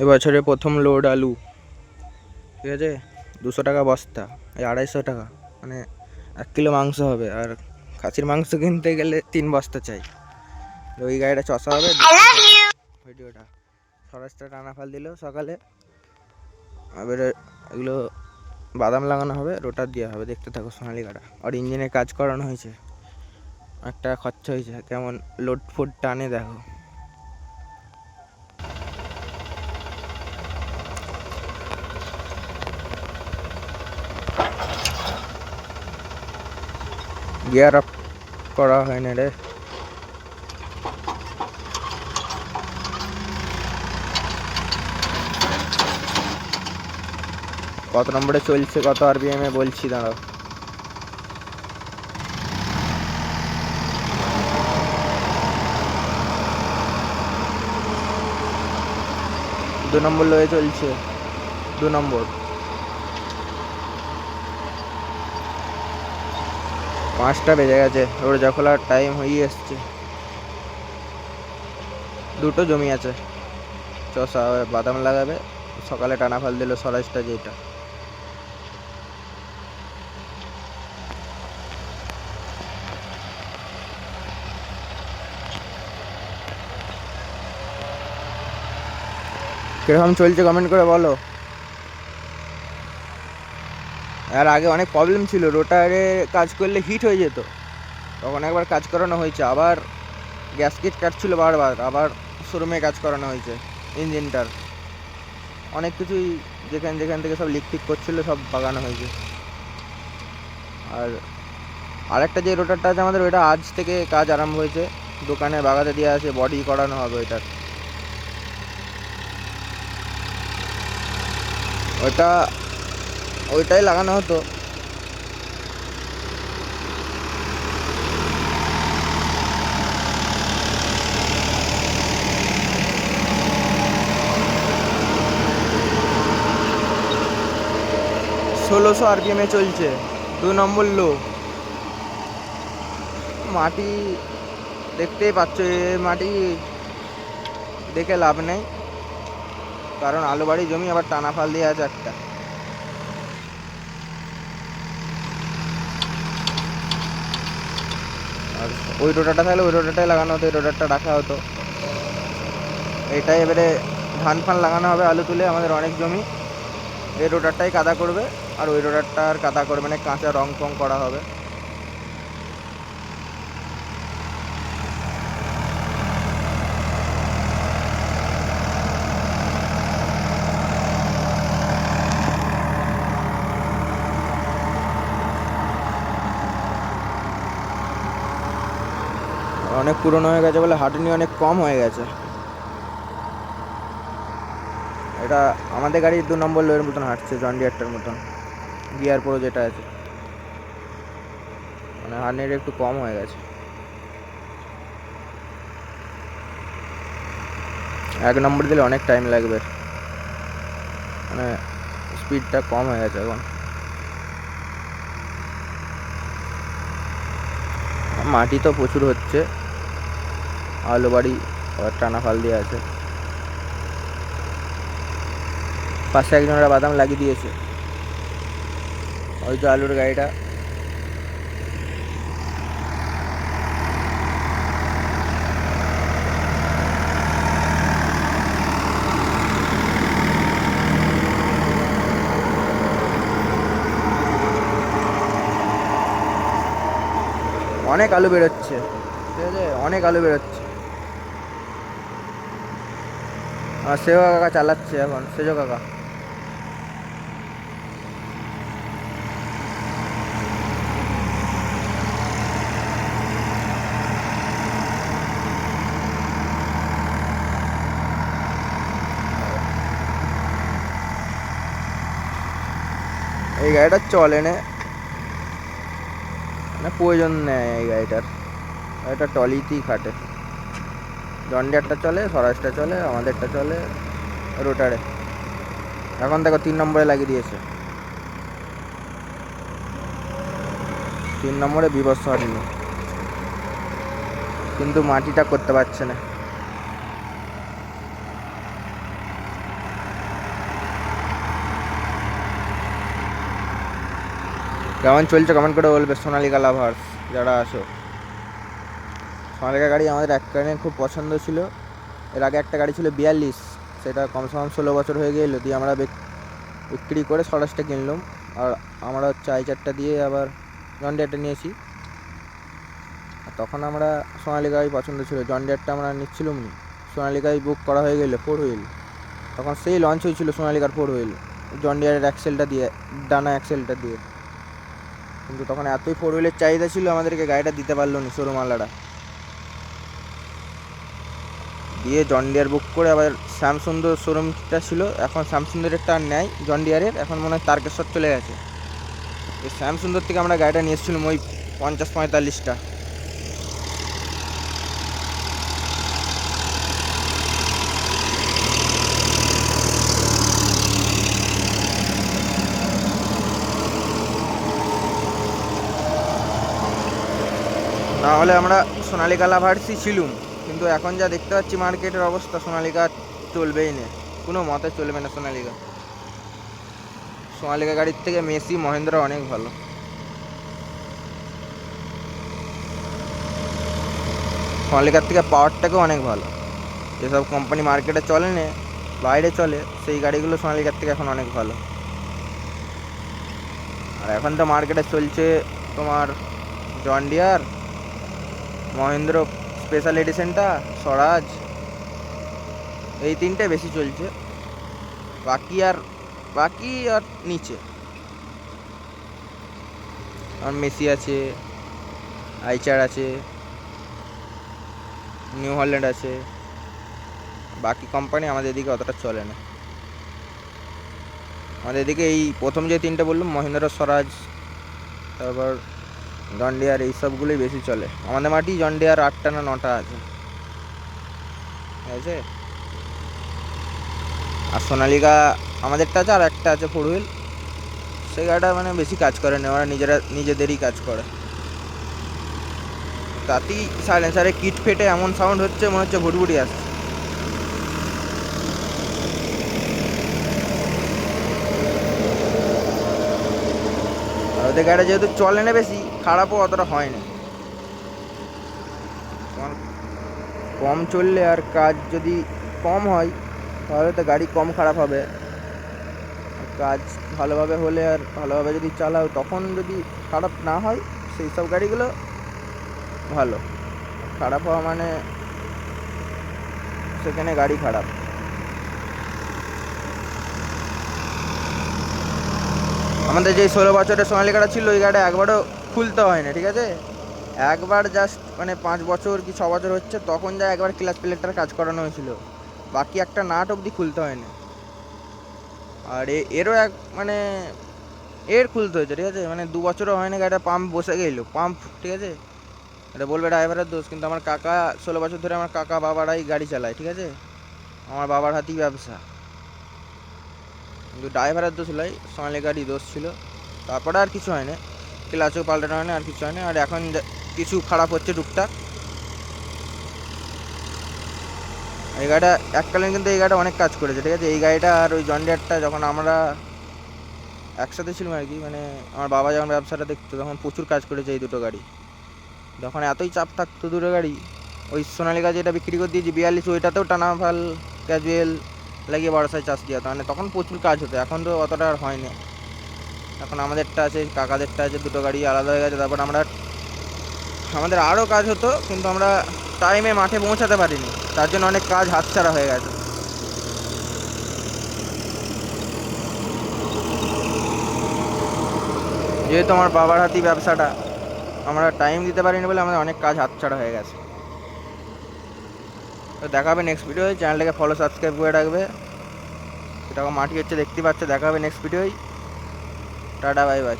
এবছরে প্রথম লোড আলু, ঠিক আছে, 200 টাকা বস্তা, এই 250 টাকা, মানে 1 কিলো মাংস হবে। আর খাসির মাংস কিনতে গেলে 3 বস্তা চাই। ওই গাড়িটা চষা হবে। ভিডিওটা স্বরাজটা টানা ফাল দিল সকালে, এবারে এগুলো বাদাম লাগানো হবে, রোটার দেওয়া হবে। দেখতে থাকো সোনালিকাটা। আর ইঞ্জিনের কাজ করানো হয়েছে, 1 টাকা খরচা হয়েছে। কেমন লোড ফুড টানে দেখো। গিয়ার আপ করা হয় না রে। কত নম্বরে চলছে, কত আরপিএম এ বলছি, দাঁড়াও। দু নম্বর লয়ে চলছে, 2 নম্বর। 5টা বেজে গেছে, রোজা খোলার টাইম হয়ে এসছে। 2টো জমি আছে, চষা বাদাম লাগাবে। সকালে টানা ফাল দিল স্বরাজটা যেটা। কিরকম চলছে কমেন্ট করে বলো। আর আগে অনেক প্রবলেম ছিল, রোটারে কাজ করলে হিট হয়ে যেত, তখন একবার কাজ করানো হয়েছে। আবার গ্যাসকেট কাটছিল বারবার, আবার শোরুমে কাজ করানো হয়েছে ইঞ্জিনটার। অনেক কিছুই যেখান থেকে সব লিক ফিক করছিল সব বাগানো হয়েছে। আর আরেকটা যে রোটারটা আছে আমাদের, ওইটা আজ থেকে কাজ আরম্ভ হয়েছে, দোকানে বাগাতে দিয়ে আছে, বডি করানো হবে ওইটার। ওইটাই লাগানো হতো। ষোলোশো আরপিএম এ চলছে, 2 নম্বর লো। মাটি দেখতেই পাচ্ছ, মাটি দেখে লাভ নেই, কারণ আলু বাড়ি জমি, আবার টানা ফাল দিয়ে আছে একটা। আর ওই রোটারটা থাকলে ওই রোটারটাই লাগানো হতো, এই রোটারটা রাখা হতো। এটাই এবারে ধান ফান লাগানো হবে, আলু তুলে। আমাদের অনেক জমি, এই রোটারটাই কাদা করবে, আর ওই রোটারটা আর কাদা করবে, মানে কাঁচা রং ফং করা হবে। অনেক পুরনো হয়ে গেছে বলে হাঁটুনি অনেক কম হয়ে গেছে। এটা আমাদের গাড়ির 2 নম্বর লোয়ের মতন হাঁটছে, জন ডিয়ারটার মতন, গিয়ার প্রো যেটা আছে, মানে হার্নের একটু কম হয়ে গেছে। 1 নম্বর দিলে অনেক টাইম লাগবে, মানে স্পিডটা কম হয়ে গেছে এখন। মাটি তো প্রচুর হচ্ছে, আলু বাড়ি আবার টানা ফাল দিয়ে আছে। পাশে একজনেরা বাদাম লাগিয়ে দিয়েছে, ওই যে আলুর গাড়িটা। অনেক আলু বেরোচ্ছে, ঠিক আছে, অনেক আলু বেরোচ্ছে। আর সেও কাকা চালাচ্ছে এখন, সেজো কাকা। এই গাড়িটা চলে না, মানে প্রয়োজন নেই এই গাড়িটার। এটা টলিতেই খাটে। জন ডিয়ারটা চলে, স্বরাজটা চলে, আমাদেরটা চলে রোটারে। এখন দেখো 3 নম্বরে লাগিয়ে দিয়েছে, 3 নম্বরে বিবস্ত্র হয়নি, কিন্তু মাটিটা করতে পারছে না। কেমন চলছে কমেন্ট করে বলবে সোনালিকা লাভার্স যারা আছো। সোনালিকা গাড়ি আমাদের এক কারণে খুব পছন্দ ছিল। এর আগে একটা গাড়ি ছিল 42, সেটা কমসে কম 16 বছর হয়ে গেল, দিয়ে আমরা বিক্রি করে স্বরাজটা কিনলাম। আর আমরা হচ্ছে i4টা দিয়ে আবার জন ডিয়ারটা নিয়েছি। আর তখন আমরা সোনালিকাই পছন্দ ছিল, জন ডিয়ারটা আমরা নিচ্ছিলাম নি। সোনালিকাই বুক করা হয়ে গেলো 4 হুইল। তখন সেই লঞ্চ হয়েছিল সোনালিকার 4 হুইল, জন ডিয়ারের অ্যাক্সেলটা দিয়ে, ডানা অ্যাক্সেলটা দিয়ে। কিন্তু তখন এতই 4 হুইলের চাহিদা ছিল, আমাদেরকে গাড়িটা দিতে পারলো না শোরুমওয়ালারা। দিয়ে জন ডিয়ার বুক করে আবার শ্যামসুন্দর শোরুমটা ছিল, এখন শ্যামসুন্দরেরটা আর নেয় জন ডিয়ারের, এখন মনে হয় তারকেশ্বর চলে গেছে। এই শ্যামসুন্দর থেকে আমরা গাড়িটা নিয়ে এসেছিলাম ওই 50-45টা। না হলে আমরা সোনালিকা লাভার্সই ছিলুম, কিন্তু এখন যা দেখতে পাচ্ছি মার্কেটের অবস্থা, সোনালিকা চলবেই না, কোনো মতে চলবে না সোনালিকা। সোনালিকা গাড়ির থেকে মেসি মহেন্দ্র অনেক ভালো। সোনালিকার থেকে পাওয়ারটাকেও অনেক ভালো। যেসব কোম্পানি মার্কেটে চলে না, বাইরে চলে, সেই গাড়িগুলো সোনালিকার থেকে এখন অনেক ভালো। আর এখন তো মার্কেটে চলছে তোমার জন ডিয়ার, মহেন্দ্র স্পেশাল এডিশনটা, স্বরাজ, এই তিনটে বেশি চলছে। বাকি আর নিচে আর মেসি আছে, i4 আছে, নিউ হল্যান্ড আছে। বাকি কোম্পানি আমাদের এদিকে অতটা চলে না। আমাদের এদিকে এই প্রথম যে তিনটে বললাম, মহিন্দ্র, স্বরাজ, তারপর জন ডিয়ার, এই সবগুলোই বেশি চলে। আমাদের মাটি জন ডিয়ার 8টা না 9টা আছে, ঠিক আছে। আর সোনালিকা আমাদেরটা আছে, আর একটা আছে 4 হুইল। সেই গাড়িটা মানে বেশি কাজ করে না, ওরা নিজেদেরই কাজ করে। তাতেই সাইলেন্সারে কিট ফেটে এমন সাউন্ড হচ্ছে, মনে হচ্ছে ভুটভুটি আসছে। আর ওদের গাড়িটা যেহেতু চলে না বেশি, খারাপও অতটা হয় না। কম চললে আর কাজ যদি কম হয়, তাহলে তো গাড়ি কম খারাপ হবে। কাজ ভালোভাবে হলে আর ভালোভাবে যদি চালাও, তখন যদি খারাপ না হয়, সেই সব গাড়িগুলো ভালো। খারাপ হওয়া মানে সেখানে গাড়ি খারাপ। আমাদের যে 16 বছরের সোনালিকাটা ছিল, ওই গাড়িটা একবারও খুলতে হয় না, ঠিক আছে। একবার জাস্ট মানে 5 বছর কি 6 বছর হচ্ছে, তখন যা একবার ক্লাচ প্লেটটার কাজ করানো হয়েছিল, বাকি একটা নাট অবধি খুলতে হয় না। আর এরও মানে এর খুলতে হয়েছে, ঠিক আছে। মানে 2 বছরও হয়নি, গাড়িটা পাম্প বসে গেলো, পাম্প, ঠিক আছে। এটা বলবে ড্রাইভারের দোষ, কিন্তু আমার কাকা 16 বছর ধরে আমার কাকা বাবারাই গাড়ি চালায়, ঠিক আছে। আমার বাবার হাতেই ব্যবসা, কিন্তু ড্রাইভারের দোষ নয়, সোনালিকারই দোষ ছিল। তারপরে আর কিছু হয় না, ক্লাচও পাল্টানো হয় না, আর কিছু হয় না। আর এখন কিছু খারাপ হচ্ছে টুকটাক। এই গাড়িটা এককালীন কিন্তু এই গাড়িটা অনেক কাজ করেছে, ঠিক আছে। এই গাড়িটা আর ওই জন ডিয়ারটা যখন আমরা একসাথে ছিলাম আর কি, মানে আমার বাবা যখন ব্যবসাটা দেখতো, তখন প্রচুর কাজ করেছে এই দুটো গাড়ি। যখন এতই চাপ থাকতো দুটো গাড়ি, ওই সোনালিকা যেটা বিক্রি করে দিয়েছি 42, ওইটাতেও টানা ভাল ক্যাজুয়াল লাগিয়ে বড়সায় চাষ দেওয়া হতো, মানে তখন প্রচুর কাজ হতো। এখন তো অতটা আর হয় না। এখন আমাদেরটা আছে, কাকাদেরটা আছে, দুটো গাড়ি আলাদা হয়ে গেছে। তারপর আমাদের আরও কাজ হতো, কিন্তু আমরা টাইমে মাঠে পৌঁছাতে পারিনি, তার জন্য অনেক কাজ হাতছাড়া হয়ে গেছে। যেহেতু আমার বাবার হাতেই ব্যবসাটা, আমরা টাইম দিতে পারিনি বলে আমাদের অনেক কাজ হাতছাড়া হয়ে গেছে। তো দেখা হবে নেক্সট ভিডিওয়, চ্যানেলটাকে ফলো সাবস্ক্রাইব করে রাখবে। সেটা মাটি হচ্ছে দেখতে পাচ্ছে। দেখা হবে নেক্সট ভিডিওয়। Tata, bye by.